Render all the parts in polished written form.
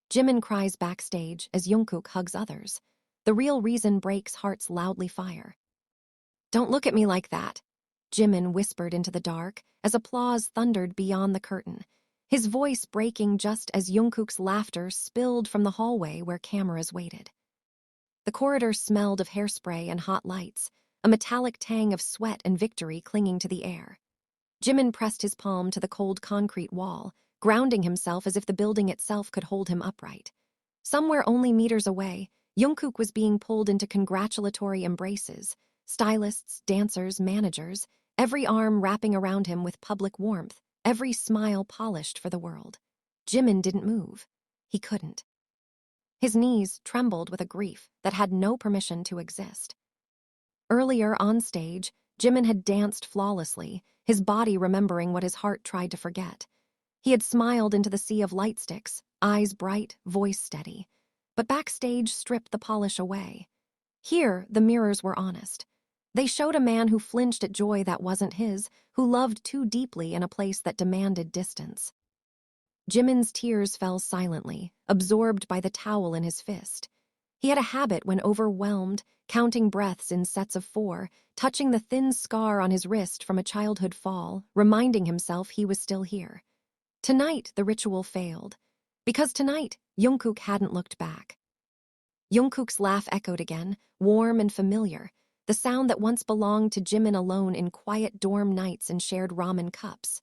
Jimin cries backstage as Jungkook hugs others. The real reason breaks hearts loudly fire. "Don't look at me like that," Jimin whispered into the dark as applause thundered beyond the curtain, his voice breaking just as Jungkook's laughter spilled from the hallway where cameras waited. The corridor smelled of hairspray and hot lights, a metallic tang of sweat and victory clinging to the air. Jimin pressed his palm to the cold concrete wall, grounding himself as if the building itself could hold him upright. Somewhere only meters away, Jungkook was being pulled into congratulatory embraces, stylists, dancers, managers, every arm wrapping around him with public warmth, every smile polished for the world. Jimin didn't move. He couldn't. His knees trembled with a grief that had no permission to exist. Earlier on stage, Jimin had danced flawlessly, his body remembering what his heart tried to forget. He had smiled into the sea of light sticks, eyes bright, voice steady. But backstage stripped the polish away. Here, the mirrors were honest. They showed a man who flinched at joy that wasn't his, who loved too deeply in a place that demanded distance. Jimin's tears fell silently, absorbed by the towel in his fist. He had a habit when overwhelmed, counting breaths in sets of 4, touching the thin scar on his wrist from a childhood fall, reminding himself he was still here. Tonight, the ritual failed. Because tonight, Jungkook hadn't looked back. Jungkook's laugh echoed again, warm and familiar, the sound that once belonged to Jimin alone in quiet dorm nights and shared ramen cups.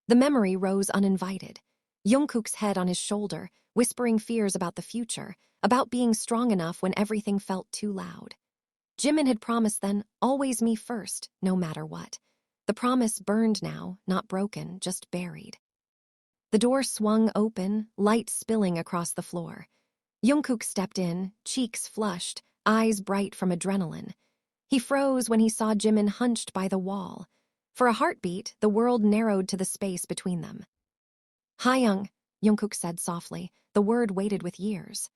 The memory rose uninvited. Jungkook's head on his shoulder, whispering fears about the future, about being strong enough when everything felt too loud. Jimin had promised then, always me first, no matter what. The promise burned now, not broken, just buried. The door swung open, light spilling across the floor. Jungkook stepped in, cheeks flushed, eyes bright from adrenaline. He froze when he saw Jimin hunched by the wall. For a heartbeat, the world narrowed to the space between them. "Taehyung," Jungkook said softly, the word weighted with years.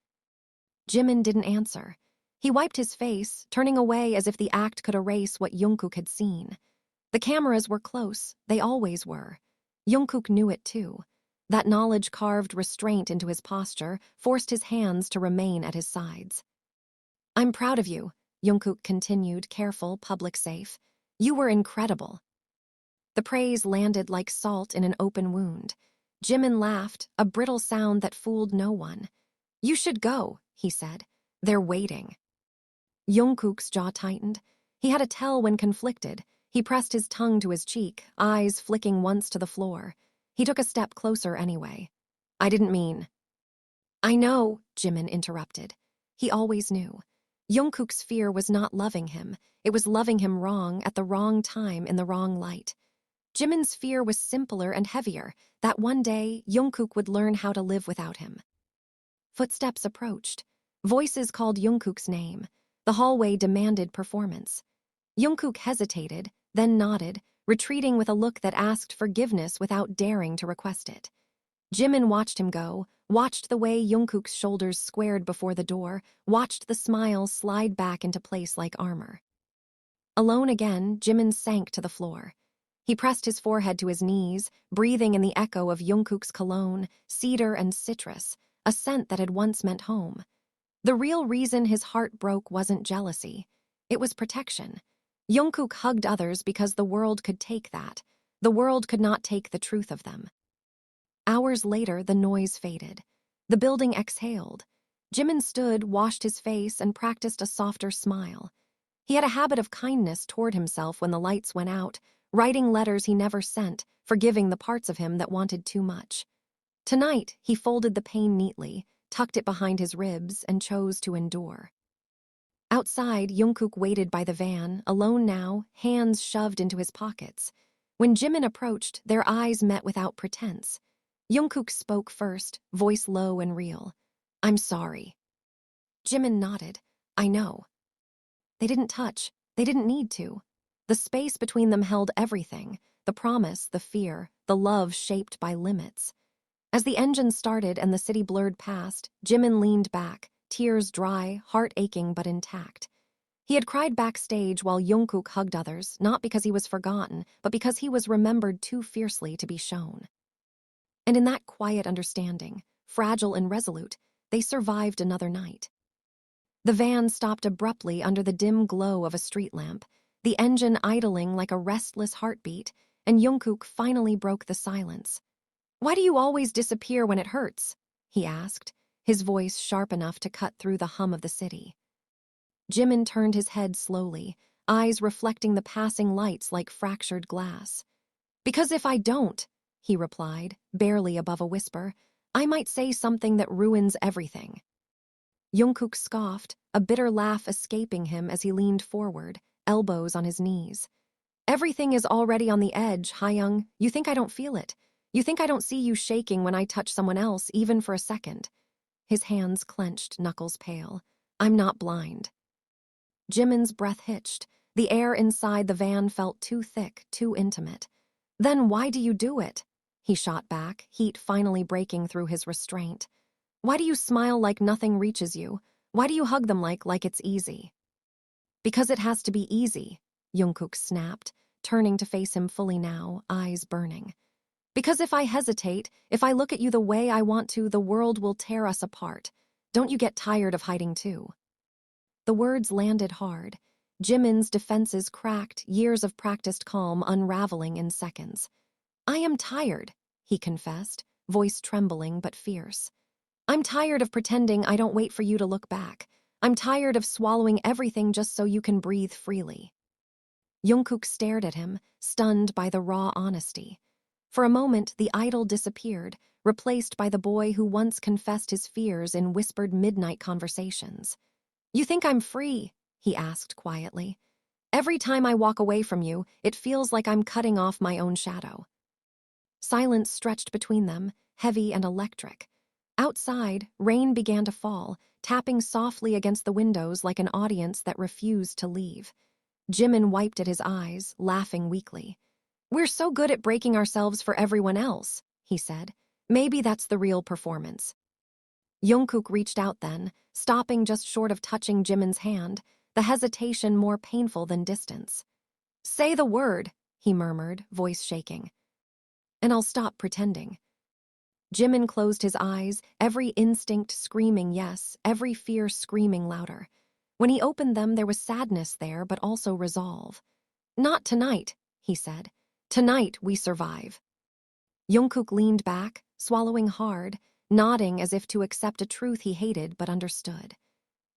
Jimin didn't answer. He wiped his face, turning away as if the act could erase what Jungkook had seen. The cameras were close, they always were. Jungkook knew it too. That knowledge carved restraint into his posture, forced his hands to remain at his sides. "I'm proud of you," Jungkook continued, careful, public safe. "You were incredible." The praise landed like salt in an open wound. Jimin laughed, a brittle sound that fooled no one. "You should go," he said. "They're waiting." Jungkook's jaw tightened. He had a tell when conflicted. He pressed his tongue to his cheek, eyes flicking once to the floor. He took a step closer anyway. "I didn't mean." "I know," Jimin interrupted. He always knew. Jungkook's fear was not loving him. It was loving him wrong at the wrong time in the wrong light. Jimin's fear was simpler and heavier, that one day Jungkook would learn how to live without him. Footsteps approached. Voices called Jungkook's name. The hallway demanded performance. Jungkook hesitated, then nodded, retreating with a look that asked forgiveness without daring to request it. Jimin watched him go, watched the way Jungkook's shoulders squared before the door, watched the smile slide back into place like armor. Alone again, Jimin sank to the floor. He pressed his forehead to his knees, breathing in the echo of Jungkook's cologne, cedar and citrus, a scent that had once meant home. The real reason his heart broke wasn't jealousy. It was protection. Jungkook hugged others because the world could take that. The world could not take the truth of them. Hours later, the noise faded. The building exhaled. Jimin stood, washed his face, and practiced a softer smile. He had a habit of kindness toward himself when the lights went out, writing letters he never sent, forgiving the parts of him that wanted too much. Tonight, he folded the pain neatly, tucked it behind his ribs, and chose to endure. Outside, Jungkook waited by the van, alone now, hands shoved into his pockets. When Jimin approached, their eyes met without pretense. Jungkook spoke first, voice low and real. "I'm sorry." Jimin nodded. "I know." They didn't touch. They didn't need to. The space between them held everything, the promise, the fear, the love shaped by limits. As the engine started and the city blurred past, Jimin leaned back, tears dry, heart aching but intact. He had cried backstage while Jungkook hugged others, not because he was forgotten, but because he was remembered too fiercely to be shown. And in that quiet understanding, fragile and resolute, They survived another night. The van stopped abruptly under the dim glow of a street lamp, the engine idling like a restless heartbeat, and Jungkook finally broke the silence. "Why do you always disappear when it hurts?" he asked, his voice sharp enough to cut through the hum of the city. Jimin turned his head slowly, eyes reflecting the passing lights like fractured glass. "Because if I don't," he replied, barely above a whisper, "I might say something that ruins everything." Jungkook scoffed, a bitter laugh escaping him as he leaned forward, elbows on his knees. "Everything is already on the edge, Taehyung. You think I don't feel it? You think I don't see you shaking when I touch someone else, even for a second?" His hands clenched, knuckles pale. "I'm not blind." Jimin's breath hitched. The air inside the van felt too thick, too intimate. "Then why do you do it?" he shot back, heat finally breaking through his restraint. "Why do you smile like nothing reaches you? Why do you hug them like it's easy?" "Because it has to be easy," Jungkook snapped, turning to face him fully now, eyes burning. "Because if I hesitate, if I look at you the way I want to, the world will tear us apart. Don't you get tired of hiding too?" The words landed hard. Jimin's defenses cracked, years of practiced calm unraveling in seconds. "I am tired," he confessed, voice trembling but fierce. "I'm tired of pretending I don't wait for you to look back. I'm tired of swallowing everything just so you can breathe freely." Jungkook stared at him, stunned by the raw honesty. For a moment, the idol disappeared, replaced by the boy who once confessed his fears in whispered midnight conversations. "You think I'm free?" he asked quietly. "Every time I walk away from you, it feels like I'm cutting off my own shadow." Silence stretched between them, heavy and electric. Outside, rain began to fall, tapping softly against the windows like an audience that refused to leave. Jimin wiped at his eyes, laughing weakly. "We're so good at breaking ourselves for everyone else," he said. "Maybe that's the real performance." Jungkook reached out then, stopping just short of touching Jimin's hand, the hesitation more painful than distance. "Say the word," he murmured, voice shaking. "And I'll stop pretending." Jimin closed his eyes, every instinct screaming yes, every fear screaming louder. When he opened them, there was sadness there, but also resolve. "Not tonight," he said. "Tonight we survive." Jungkook leaned back, swallowing hard, nodding as if to accept a truth he hated but understood.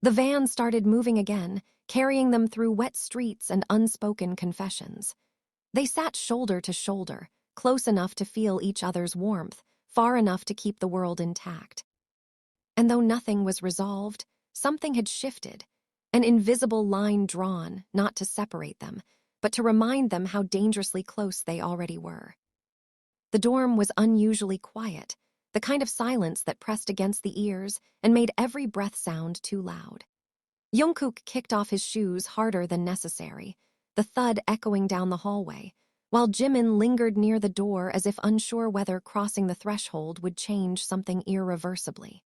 The van started moving again, carrying them through wet streets and unspoken confessions. They sat shoulder to shoulder, close enough to feel each other's warmth, far enough to keep the world intact. And though nothing was resolved, something had shifted, an invisible line drawn, not to separate them, but to remind them how dangerously close they already were. The dorm was unusually quiet, the kind of silence that pressed against the ears and made every breath sound too loud. Jungkook kicked off his shoes harder than necessary, the thud echoing down the hallway, while Jimin lingered near the door as if unsure whether crossing the threshold would change something irreversibly.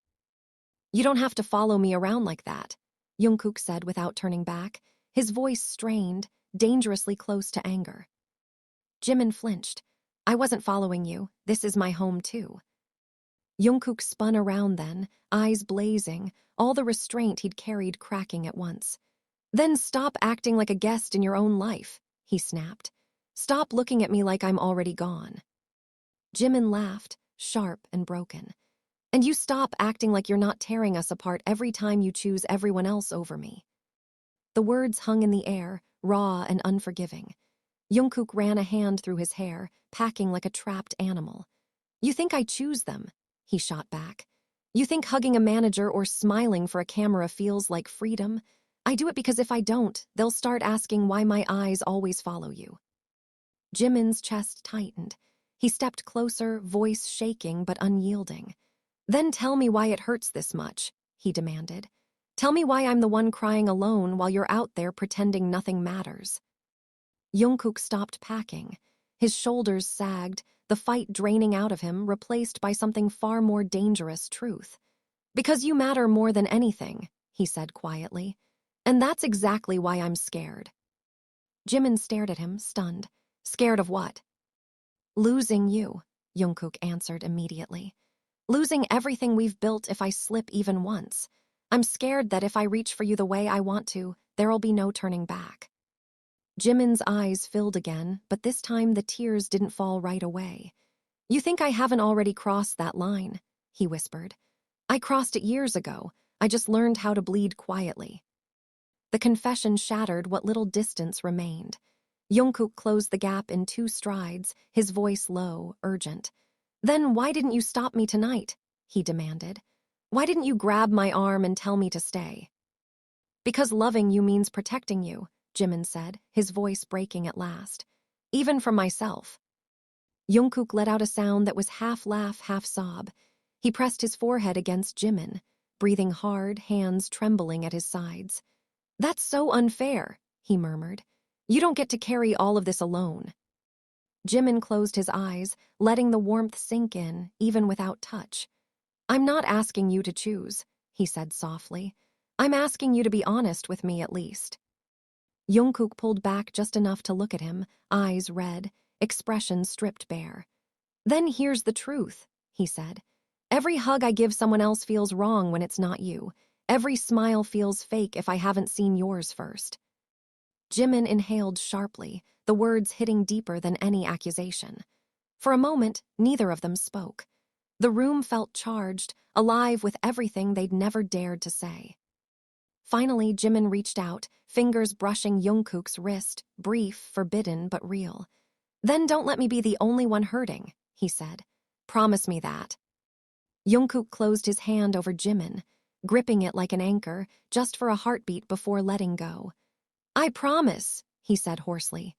"You don't have to follow me around like that," Jungkook said without turning back, his voice strained, dangerously close to anger. Jimin flinched. "I wasn't following you. This is my home too." Jungkook spun around then, eyes blazing, all the restraint he'd carried cracking at once. "Then stop acting like a guest in your own life," he snapped. "Stop looking at me like I'm already gone." Jimin laughed, sharp and broken. "And you stop acting like you're not tearing us apart every time you choose everyone else over me." The words hung in the air, raw and unforgiving. Jungkook ran a hand through his hair, packing like a trapped animal. "You think I choose them?" he shot back. "You think hugging a manager or smiling for a camera feels like freedom? I do it because if I don't, they'll start asking why my eyes always follow you." Jimin's chest tightened. He stepped closer, voice shaking but unyielding. "Then tell me why it hurts this much," he demanded. "Tell me why I'm the one crying alone while you're out there pretending nothing matters." Jungkook stopped packing. His shoulders sagged, the fight draining out of him, replaced by something far more dangerous truth. "Because you matter more than anything," he said quietly. "And that's exactly why I'm scared." Jimin stared at him, stunned. "Scared of what?" "Losing you," Jungkook answered immediately. Losing everything we've built if I slip even once. I'm scared that if I reach for you the way I want to, there'll be no turning back. Jimin's eyes filled again, but this time the tears didn't fall right away. You think I haven't already crossed that line, he whispered. I crossed it years ago. I just learned how to bleed quietly. The confession shattered what little distance remained. Jungkook closed the gap in 2 strides, his voice low, urgent. Then why didn't you stop me tonight? He demanded. Why didn't you grab my arm and tell me to stay? Because loving you means protecting you, Jimin said, his voice breaking at last. Even from myself. Jungkook let out a sound that was half laugh, half sob. He pressed his forehead against Jimin, breathing hard, hands trembling at his sides. That's so unfair, he murmured. You don't get to carry all of this alone. Jimin closed his eyes, letting the warmth sink in, even without touch. I'm not asking you to choose, he said softly. I'm asking you to be honest with me at least. Jungkook pulled back just enough to look at him, eyes red, expression stripped bare. Then here's the truth, he said. Every hug I give someone else feels wrong when it's not you. Every smile feels fake if I haven't seen yours first. Jimin inhaled sharply, the words hitting deeper than any accusation. For a moment, neither of them spoke. The room felt charged, alive with everything they'd never dared to say. Finally, Jimin reached out, fingers brushing Jungkook's wrist, brief, forbidden, but real. Then don't let me be the only one hurting, he said. Promise me that. Jungkook closed his hand over Jimin, gripping it like an anchor, just for a heartbeat before letting go. I promise, he said hoarsely.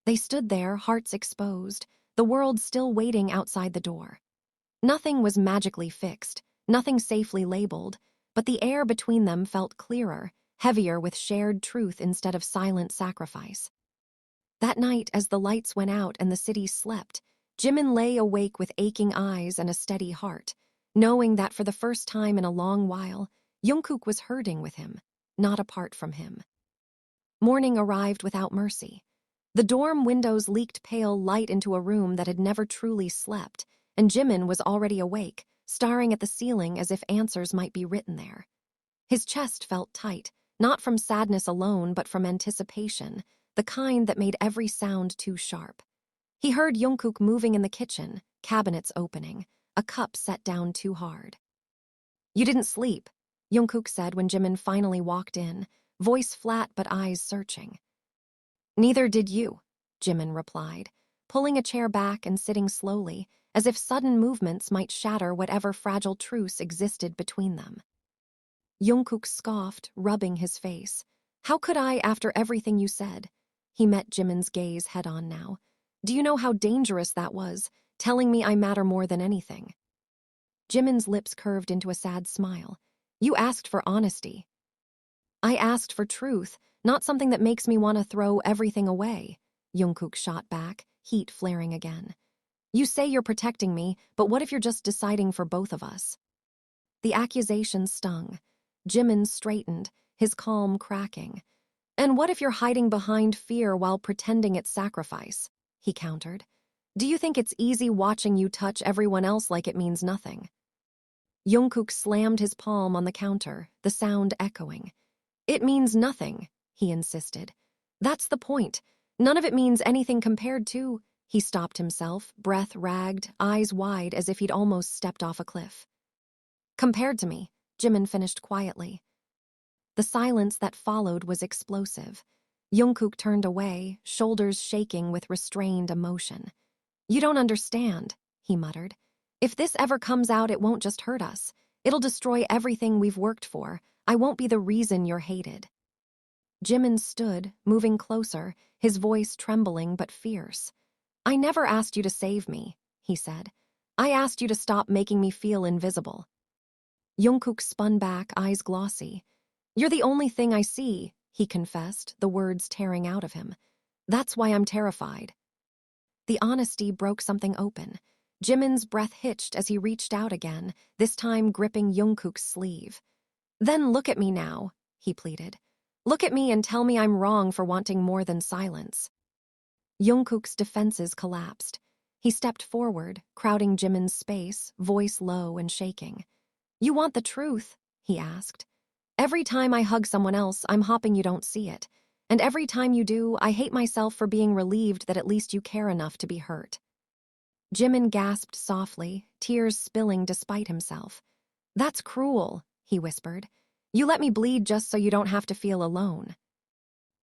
They stood there, hearts exposed, the world still waiting outside the door. Nothing was magically fixed, nothing safely labeled, but the air between them felt clearer, heavier with shared truth instead of silent sacrifice. That night, as the lights went out and the city slept, Jimin lay awake with aching eyes and a steady heart, knowing that for the first time in a long while, Jungkook was hurting with him, not apart from him. Morning arrived without mercy. The dorm windows leaked pale light into a room that had never truly slept, and Jimin was already awake, staring at the ceiling as if answers might be written there. His chest felt tight, not from sadness alone but from anticipation, the kind that made every sound too sharp. He heard Jungkook moving in the kitchen, cabinets opening, a cup set down too hard. You didn't sleep, Jungkook said when Jimin finally walked in, voice flat but eyes searching. Neither did you, Jimin replied, pulling a chair back and sitting slowly, as if sudden movements might shatter whatever fragile truce existed between them. Jungkook scoffed, rubbing his face. How could I after everything you said? He met Jimin's gaze head-on now. Do you know how dangerous that was, telling me I matter more than anything? Jimin's lips curved into a sad smile. You asked for honesty. I asked for truth, not something that makes me want to throw everything away, Jungkook shot back, heat flaring again. You say you're protecting me, but what if you're just deciding for both of us? The accusation stung. Jimin straightened, his calm cracking. And what if you're hiding behind fear while pretending it's sacrifice? He countered. Do you think it's easy watching you touch everyone else like it means nothing? Jungkook slammed his palm on the counter, the sound echoing. It means nothing, he insisted. That's the point. None of it means anything compared to... He stopped himself, breath ragged, eyes wide as if he'd almost stepped off a cliff. Compared to me, Jimin finished quietly. The silence that followed was explosive. Jungkook turned away, shoulders shaking with restrained emotion. You don't understand, he muttered. If this ever comes out, it won't just hurt us. It'll destroy everything we've worked for. I won't be the reason you're hated. Jimin stood, moving closer, his voice trembling but fierce. I never asked you to save me, he said. I asked you to stop making me feel invisible. Jungkook spun back, eyes glossy. You're the only thing I see, he confessed, the words tearing out of him. That's why I'm terrified. The honesty broke something open. Jimin's breath hitched as he reached out again, this time gripping Jungkook's sleeve. Then look at me now, he pleaded. Look at me and tell me I'm wrong for wanting more than silence. Jungkook's defenses collapsed. He stepped forward, crowding Jimin's space, voice low and shaking. "You want the truth?" he asked. "Every time I hug someone else, I'm hoping you don't see it. And every time you do, I hate myself for being relieved that at least you care enough to be hurt." Jimin gasped softly, tears spilling despite himself. "That's cruel," he whispered. "You let me bleed just so you don't have to feel alone."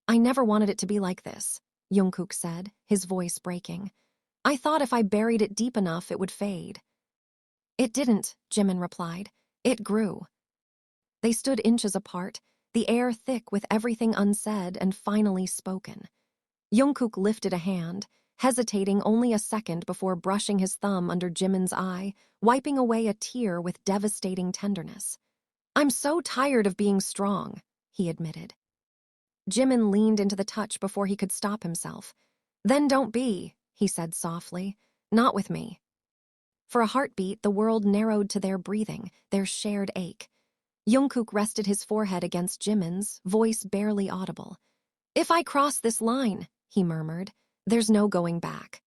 "I never wanted it to be like this," Jungkook said, his voice breaking. "I thought if I buried it deep enough, it would fade." "It didn't," Jimin replied. "It grew." They stood inches apart, the air thick with everything unsaid and finally spoken. Jungkook lifted a hand, hesitating only a second before brushing his thumb under Jimin's eye, wiping away a tear with devastating tenderness. "I'm so tired of being strong," he admitted. Jimin leaned into the touch before he could stop himself. "Then don't be," he said softly. "Not with me." For a heartbeat, the world narrowed to their breathing, their shared ache. Jungkook rested his forehead against Jimin's, voice barely audible. "If I cross this line," he murmured, "there's no going back."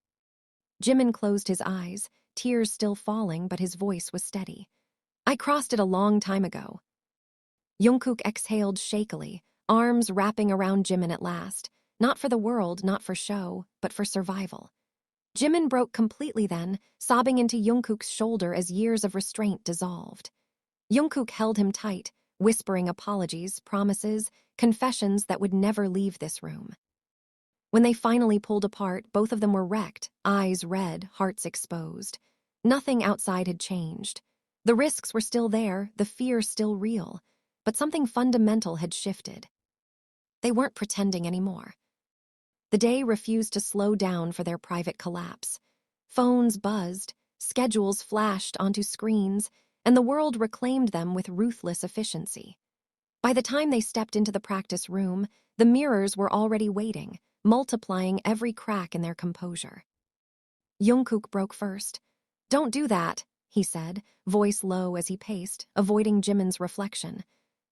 Jimin closed his eyes, tears still falling, but his voice was steady. "I crossed it a long time ago." Jungkook exhaled shakily, arms wrapping around Jimin at last, not for the world, not for show, but for survival. Jimin broke completely then, sobbing into Jungkook's shoulder as years of restraint dissolved. Jungkook held him tight, whispering apologies, promises, confessions that would never leave this room. When they finally pulled apart, both of them were wrecked, eyes red, hearts exposed. Nothing outside had changed. The risks were still there, the fear still real, but something fundamental had shifted. They weren't pretending anymore. The day refused to slow down for their private collapse. Phones buzzed, schedules flashed onto screens, and the world reclaimed them with ruthless efficiency. By the time they stepped into the practice room, the mirrors were already waiting, multiplying every crack in their composure. Jungkook broke first. "Don't do that," he said, voice low as he paced, avoiding Jimin's reflection.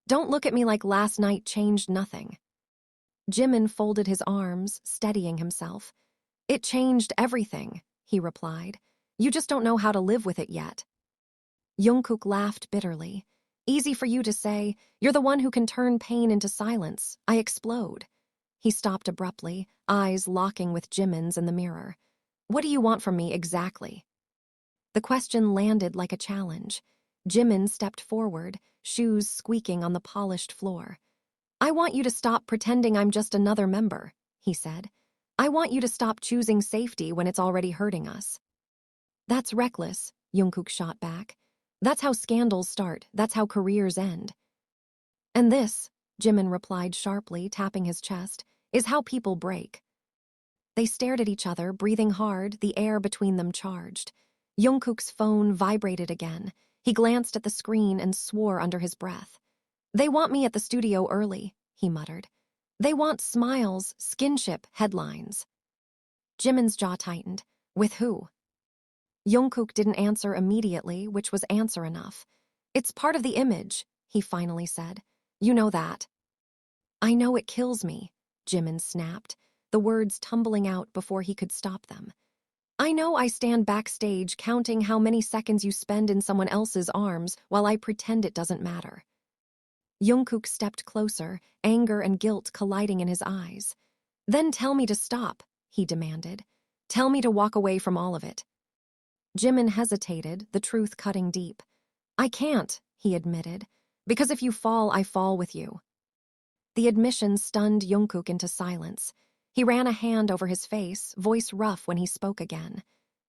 "Don't look at me like last night changed nothing." Jimin folded his arms, steadying himself. "It changed everything," he replied. "You just don't know how to live with it yet." Jungkook laughed bitterly. "Easy for you to say. You're the one who can turn pain into silence. I explode." He stopped abruptly, eyes locking with Jimin's in the mirror. "What do you want from me exactly?" The question landed like a challenge. Jimin stepped forward, shoes squeaking on the polished floor. "I want you to stop pretending I'm just another member," he said. "I want you to stop choosing safety when it's already hurting us." "That's reckless," Jungkook shot back. "That's how scandals start, that's how careers end." "And this," Jimin replied sharply, tapping his chest, "is how people break." They stared at each other, breathing hard, the air between them charged. Jungkook's phone vibrated again. He glanced at the screen and swore under his breath. "They want me at the studio early," he muttered. "They want smiles, skinship, headlines." Jimin's jaw tightened. "With who?" Jungkook didn't answer immediately, which was answer enough. "It's part of the image," he finally said. "You know that." "I know it kills me," Jimin snapped, the words tumbling out before he could stop them. "I know I stand backstage counting how many seconds you spend in someone else's arms while I pretend it doesn't matter." Jungkook stepped closer, anger and guilt colliding in his eyes. "Then tell me to stop," he demanded. "Tell me to walk away from all of it." Jimin hesitated, the truth cutting deep. "I can't," he admitted, "because if you fall, I fall with you." The admission stunned Jungkook into silence. He ran a hand over his face, voice rough when he spoke again.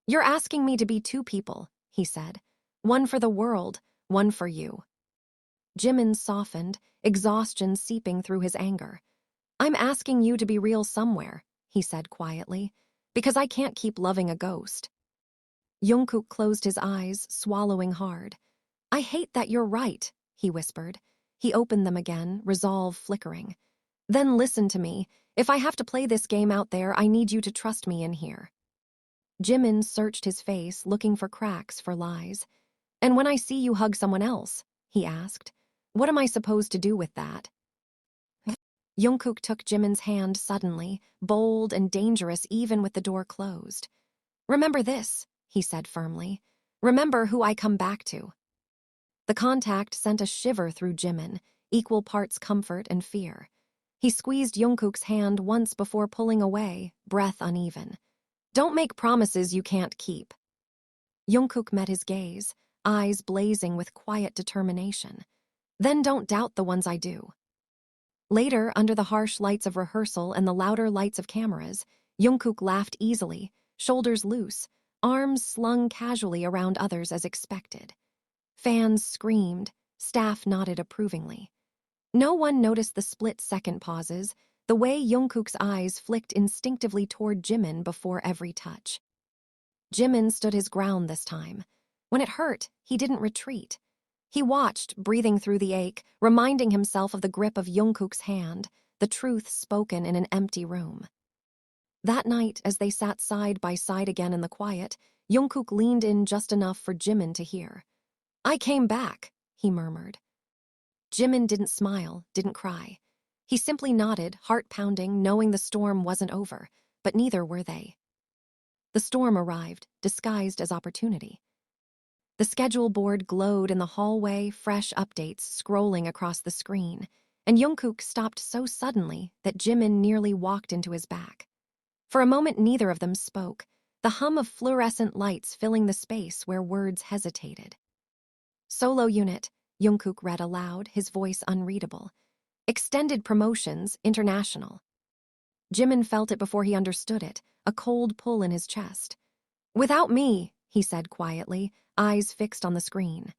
"You're asking me to be two people," he said. "One for the world, one for you." Jimin softened, exhaustion seeping through his anger. "I'm asking you to be real somewhere," he said quietly, "because I can't keep loving a ghost." Jungkook closed his eyes, swallowing hard. "I hate that you're right," he whispered. He opened them again, resolve flickering. "Then listen to me. If I have to play this game out there, I need you to trust me in here." Jimin searched his face, looking for cracks, for lies. "And when I see you hug someone else," he asked, "what am I supposed to do with that?" Jungkook took Jimin's hand suddenly, bold and dangerous even with the door closed. Remember this, he said firmly. Remember who I come back to. The contact sent a shiver through Jimin, equal parts comfort and fear. He squeezed Jungkook's hand once before pulling away, breath uneven. Don't make promises you can't keep. Jungkook met his gaze, eyes blazing with quiet determination. Then don't doubt the ones I do. Later, under the harsh lights of rehearsal and the louder lights of cameras, Jungkook laughed easily, shoulders loose, arms slung casually around others as expected. Fans screamed, staff nodded approvingly. No one noticed the split-second pauses, the way Jungkook's eyes flicked instinctively toward Jimin before every touch. Jimin stood his ground this time. When it hurt, he didn't retreat. He watched, breathing through the ache, reminding himself of the grip of Jungkook's hand, the truth spoken in an empty room. That night, as they sat side by side again in the quiet, Jungkook leaned in just enough for Jimin to hear. I came back, he murmured. Jimin didn't smile, didn't cry. He simply nodded, heart pounding, knowing the storm wasn't over, but neither were they. The storm arrived, disguised as opportunity. The schedule board glowed in the hallway, fresh updates scrolling across the screen, and Jungkook stopped so suddenly that Jimin nearly walked into his back. For a moment neither of them spoke, the hum of fluorescent lights filling the space where words hesitated. Solo unit, Jungkook read aloud, his voice unreadable. Extended promotions, international. Jimin felt it before he understood it, a cold pull in his chest. Without me, he said quietly, eyes fixed on the screen.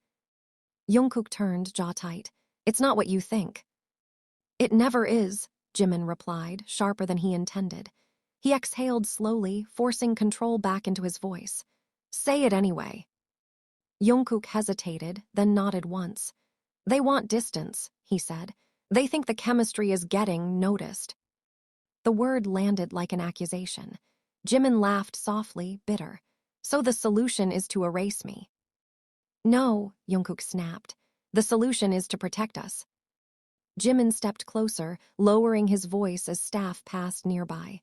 Jungkook turned, jaw tight. It's not what you think. It never is, Jimin replied, sharper than he intended. He exhaled slowly, forcing control back into his voice. Say it anyway. Jungkook hesitated, then nodded once. They want distance, he said. They think the chemistry is getting noticed. The word landed like an accusation. Jimin laughed softly, bitter. So the solution is to erase me. No, Jungkook snapped. The solution is to protect us. Jimin stepped closer, lowering his voice as staff passed nearby.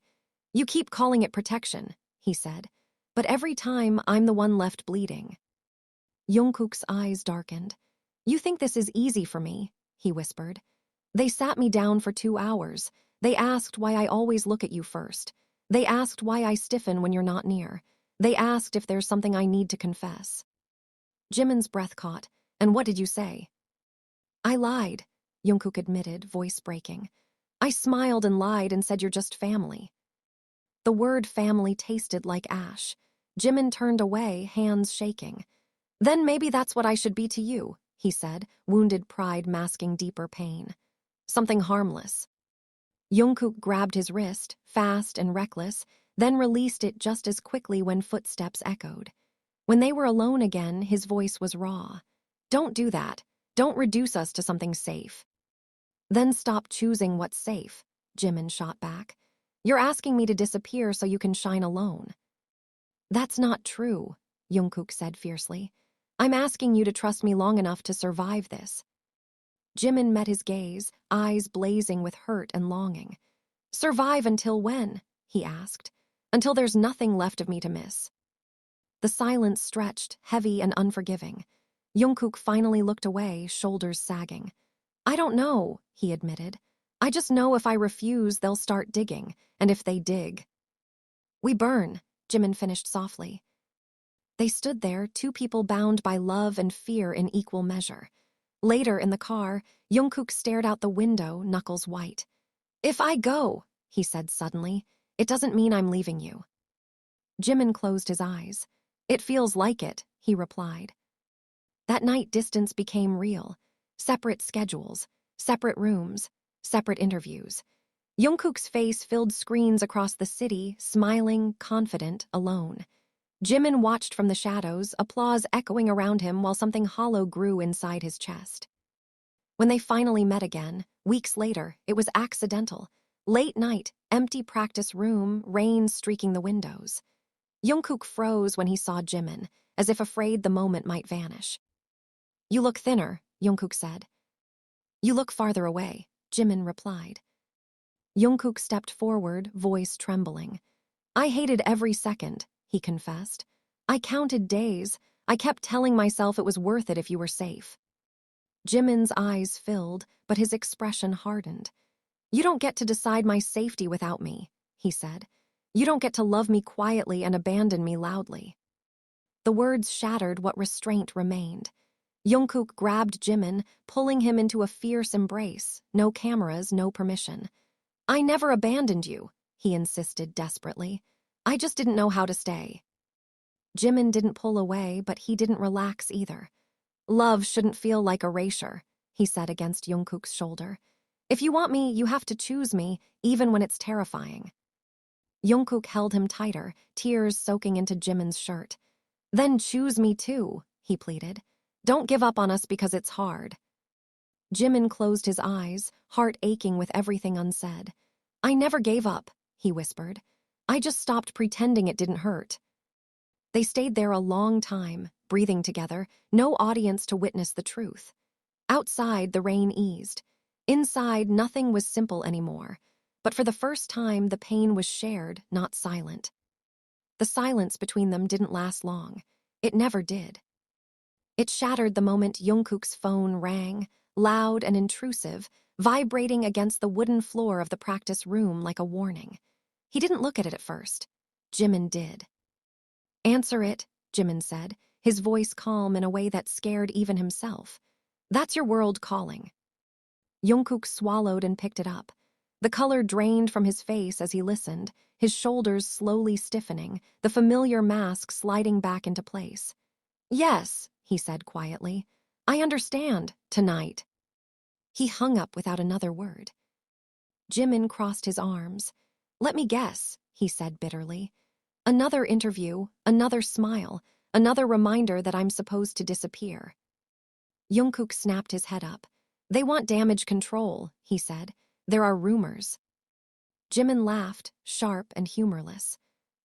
You keep calling it protection, he said, but every time I'm the one left bleeding. Jungkook's eyes darkened. You think this is easy for me, he whispered. They sat me down for 2 hours. They asked why I always look at you first. They asked why I stiffen when you're not near. They asked if there's something I need to confess. Jimin's breath caught. And what did you say? I lied, Jungkook admitted, voice breaking. I smiled and lied and said you're just family. The word family tasted like ash. Jimin turned away, hands shaking. Then maybe that's what I should be to you, he said, wounded pride masking deeper pain. Something harmless. Jungkook grabbed his wrist, fast and reckless, then released it just as quickly when footsteps echoed. When they were alone again, his voice was raw. Don't do that. Don't reduce us to something safe. Then stop choosing what's safe, Jimin shot back. You're asking me to disappear so you can shine alone. That's not true, Jungkook said fiercely. I'm asking you to trust me long enough to survive this. Jimin met his gaze, eyes blazing with hurt and longing. Survive until when? He asked. Until there's nothing left of me to miss. The silence stretched, heavy and unforgiving. Jungkook finally looked away, shoulders sagging. I don't know, he admitted. I just know if I refuse, they'll start digging, and if they dig. We burn, Jimin finished softly. They stood there, two people bound by love and fear in equal measure. Later, in the car, Jungkook stared out the window, knuckles white. If I go, he said suddenly, it doesn't mean I'm leaving you. Jimin closed his eyes. It feels like it, he replied. That night, distance became real. Separate schedules, separate rooms, separate interviews. Jungkook's face filled screens across the city, smiling, confident, alone. Jimin watched from the shadows, applause echoing around him while something hollow grew inside his chest. When they finally met again, weeks later, it was accidental. Late night, empty practice room, rain streaking the windows. Jungkook froze when he saw Jimin, as if afraid the moment might vanish. You look thinner, Jungkook said. You look farther away, Jimin replied. Jungkook stepped forward, voice trembling. I hated every second, he confessed. I counted days. I kept telling myself it was worth it if you were safe. Jimin's eyes filled, but his expression hardened. You don't get to decide my safety without me, he said. You don't get to love me quietly and abandon me loudly. The words shattered what restraint remained. Jungkook grabbed Jimin, pulling him into a fierce embrace. No cameras, no permission. I never abandoned you, he insisted desperately. I just didn't know how to stay. Jimin didn't pull away, but he didn't relax either. Love shouldn't feel like erasure, he said against Jungkook's shoulder. If you want me, you have to choose me, even when it's terrifying. Jungkook held him tighter, tears soaking into Jimin's shirt. Then choose me too, he pleaded. Don't give up on us because it's hard. Jimin closed his eyes, heart aching with everything unsaid. I never gave up, he whispered. I just stopped pretending it didn't hurt. They stayed there a long time, breathing together, no audience to witness the truth. Outside, the rain eased. Inside, nothing was simple anymore. But for the first time, the pain was shared, not silent. The silence between them didn't last long. It never did. It shattered the moment Jungkook's phone rang, loud and intrusive, vibrating against the wooden floor of the practice room like a warning. He didn't look at it at first. Jimin did. Answer it, Jimin said, his voice calm in a way that scared even himself. That's your world calling. Jungkook swallowed and picked it up. The color drained from his face as he listened, his shoulders slowly stiffening, the familiar mask sliding back into place. Yes, he said quietly. I understand, tonight. He hung up without another word. Jimin crossed his arms. Let me guess, he said bitterly. Another interview, another smile, another reminder that I'm supposed to disappear. Jungkook snapped his head up. They want damage control, he said. There are rumors. Jimin laughed, sharp and humorless.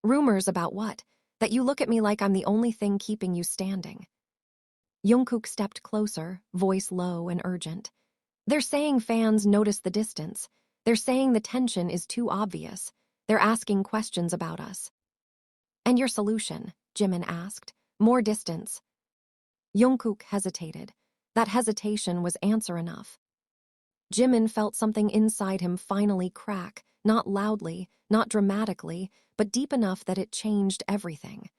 Rumors about what? That you look at me like I'm the only thing keeping you standing. Jungkook stepped closer, voice low and urgent. They're saying fans notice the distance. They're saying the tension is too obvious. They're asking questions about us. And your solution? Jimin asked. More distance. Jungkook hesitated. That hesitation was answer enough. Jimin felt something inside him finally crack, not loudly, not dramatically, but deep enough that it changed everything.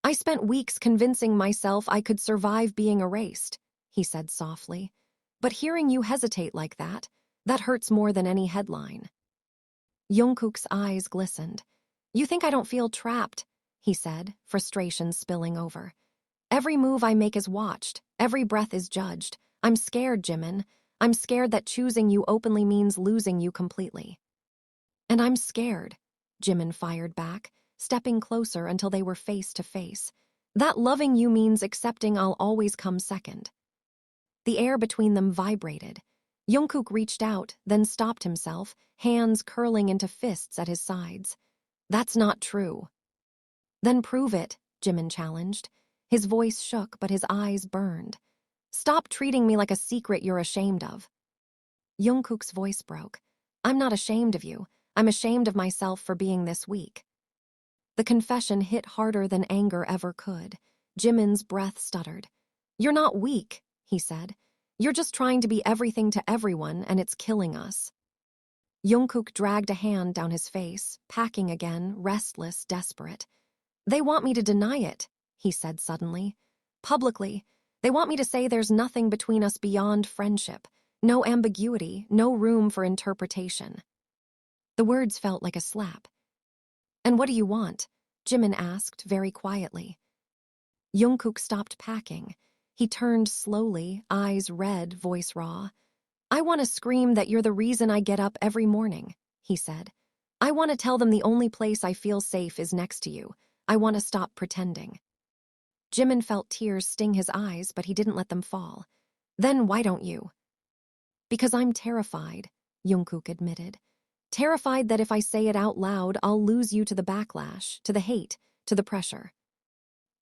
I spent weeks convincing myself I could survive being erased, he said softly. But hearing you hesitate like that hurts more than any headline. Jungkook's eyes glistened. You think I don't feel trapped, he said, frustration spilling over. Every move I make is watched, every breath is judged. I'm scared, Jimin. I'm scared that choosing you openly means losing you completely. And I'm scared, Jimin fired back, stepping closer until they were face to face. That loving you means accepting I'll always come second. The air between them vibrated. Jungkook reached out, then stopped himself, hands curling into fists at his sides. That's not true. Then prove it, Jimin challenged. His voice shook, but his eyes burned. Stop treating me like a secret you're ashamed of. Jungkook's voice broke. I'm not ashamed of you. I'm ashamed of myself for being this weak. The confession hit harder than anger ever could. Jimin's breath stuttered. You're not weak, he said. You're just trying to be everything to everyone, and it's killing us. Jungkook dragged a hand down his face, packing again, restless, desperate. They want me to deny it, he said suddenly. Publicly. They want me to say there's nothing between us beyond friendship. No ambiguity, no room for interpretation. The words felt like a slap. And what do you want? Jimin asked very quietly. Jungkook stopped packing. He turned slowly, eyes red, voice raw. I want to scream that you're the reason I get up every morning, he said. I want to tell them the only place I feel safe is next to you. I want to stop pretending. Jimin felt tears sting his eyes, but he didn't let them fall. Then why don't you? Because I'm terrified, Jungkook admitted. Terrified that if I say it out loud, I'll lose you to the backlash, to the hate, to the pressure.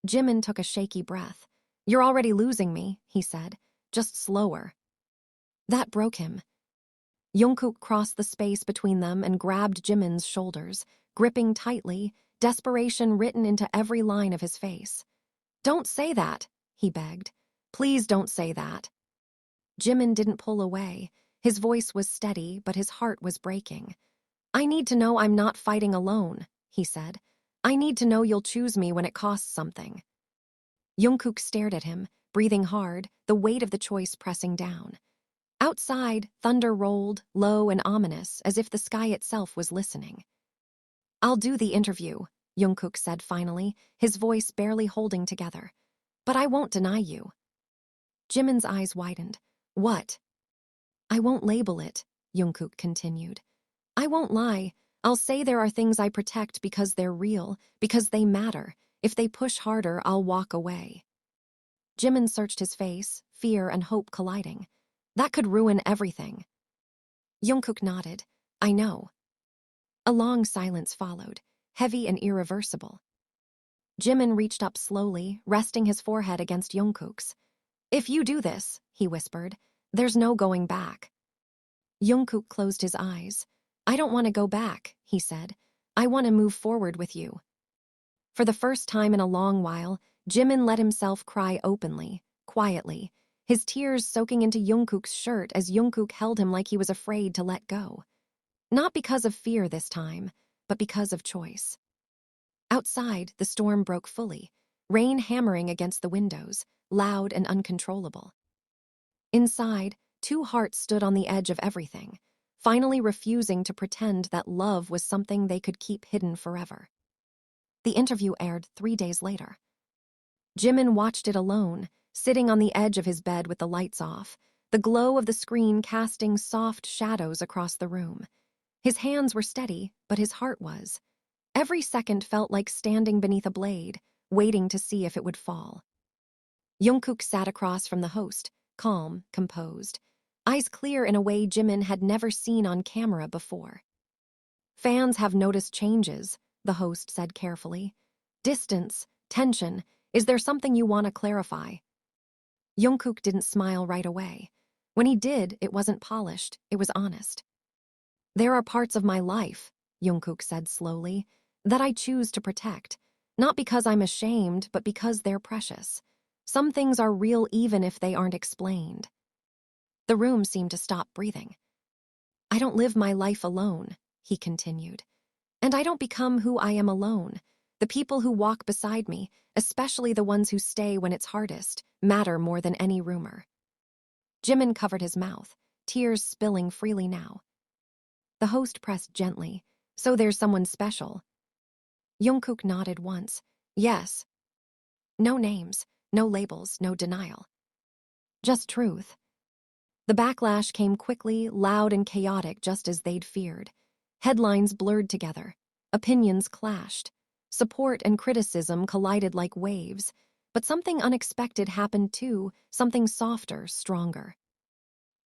Jimin took a shaky breath. You're already losing me, he said, just slower. That broke him. Jungkook crossed the space between them and grabbed Jimin's shoulders, gripping tightly, desperation written into every line of his face. "Don't say that," he begged. "Please don't say that." Jimin didn't pull away. His voice was steady, but his heart was breaking. "I need to know I'm not fighting alone," he said. "I need to know you'll choose me when it costs something." Jungkook stared at him, breathing hard, the weight of the choice pressing down. Outside, thunder rolled, low and ominous, as if the sky itself was listening. "I'll do the interview," Jungkook said finally, his voice barely holding together. "But I won't deny you." Jimin's eyes widened. "What?" "I won't label it," Jungkook continued. "I won't lie. I'll say there are things I protect because they're real, because they matter. If they push harder, I'll walk away." Jimin searched his face, fear and hope colliding. "That could ruin everything." Jungkook nodded. "I know." A long silence followed, heavy and irreversible. Jimin reached up slowly, resting his forehead against Jungkook's. "If you do this," he whispered, "there's no going back." Jungkook closed his eyes. "I don't want to go back," he said. "I want to move forward with you." For the first time in a long while, Jimin let himself cry openly, quietly, his tears soaking into Jungkook's shirt as Jungkook held him like he was afraid to let go. Not because of fear this time, but because of choice. Outside, the storm broke fully, rain hammering against the windows, loud and uncontrollable. Inside, two hearts stood on the edge of everything, finally refusing to pretend that love was something they could keep hidden forever. The interview aired 3 days later. Jimin watched it alone, sitting on the edge of his bed with the lights off, the glow of the screen casting soft shadows across the room. His hands were steady, but his heart was. Every second felt like standing beneath a blade, waiting to see if it would fall. Jungkook sat across from the host, calm, composed, eyes clear in a way Jimin had never seen on camera before. "Fans have noticed changes," the host said carefully. "Distance, tension. Is there something you want to clarify?" Jungkook didn't smile right away. When he did, it wasn't polished, it was honest. "There are parts of my life," Jungkook said slowly, "that I choose to protect. Not because I'm ashamed, but because they're precious. Some things are real even if they aren't explained." The room seemed to stop breathing. "I don't live my life alone," he continued. "And I don't become who I am alone. The people who walk beside me, especially the ones who stay when it's hardest, matter more than any rumor." Jimin covered his mouth, tears spilling freely now. The host pressed gently. "So there's someone special." Jungkook nodded once. "Yes." No names, no labels, no denial. Just truth. The backlash came quickly, loud and chaotic, just as they'd feared. Headlines blurred together. Opinions clashed. Support and criticism collided like waves. But something unexpected happened too, something softer, stronger.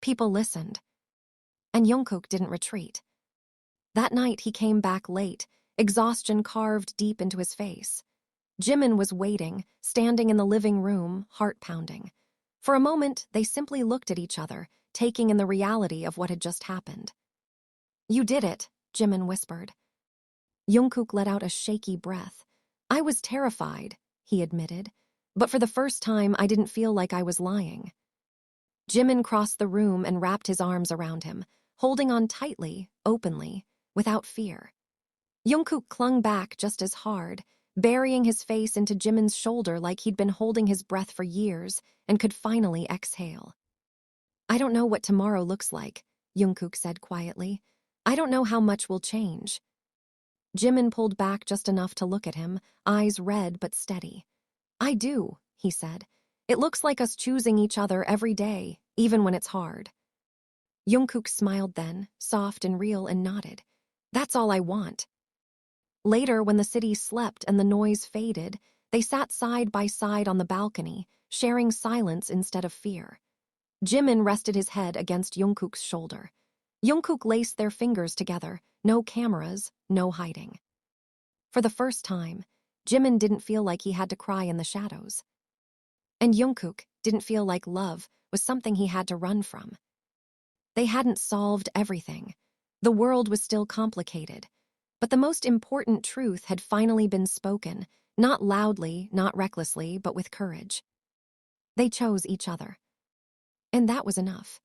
People listened. And Jungkook didn't retreat. That night he came back late, exhaustion carved deep into his face. Jimin was waiting, standing in the living room, heart pounding. For a moment, they simply looked at each other, taking in the reality of what had just happened. "You did it," Jimin whispered. Jungkook let out a shaky breath. "I was terrified," he admitted, "but for the first time I didn't feel like I was lying." Jimin crossed the room and wrapped his arms around him, holding on tightly, openly, without fear. Jungkook clung back just as hard, burying his face into Jimin's shoulder like he'd been holding his breath for years and could finally exhale. "I don't know what tomorrow looks like," Jungkook said quietly. "I don't know how much will change." Jimin pulled back just enough to look at him, eyes red but steady. "I do," he said. "It looks like us choosing each other every day, even when it's hard." Jungkook smiled then, soft and real, and nodded. "That's all I want." Later, when the city slept and the noise faded, they sat side by side on the balcony, sharing silence instead of fear. Jimin rested his head against Jungkook's shoulder. Jungkook laced their fingers together, no cameras, no hiding. For the first time, Jimin didn't feel like he had to cry in the shadows. And Jungkook didn't feel like love was something he had to run from. They hadn't solved everything. The world was still complicated. But the most important truth had finally been spoken, not loudly, not recklessly, but with courage. They chose each other. And that was enough.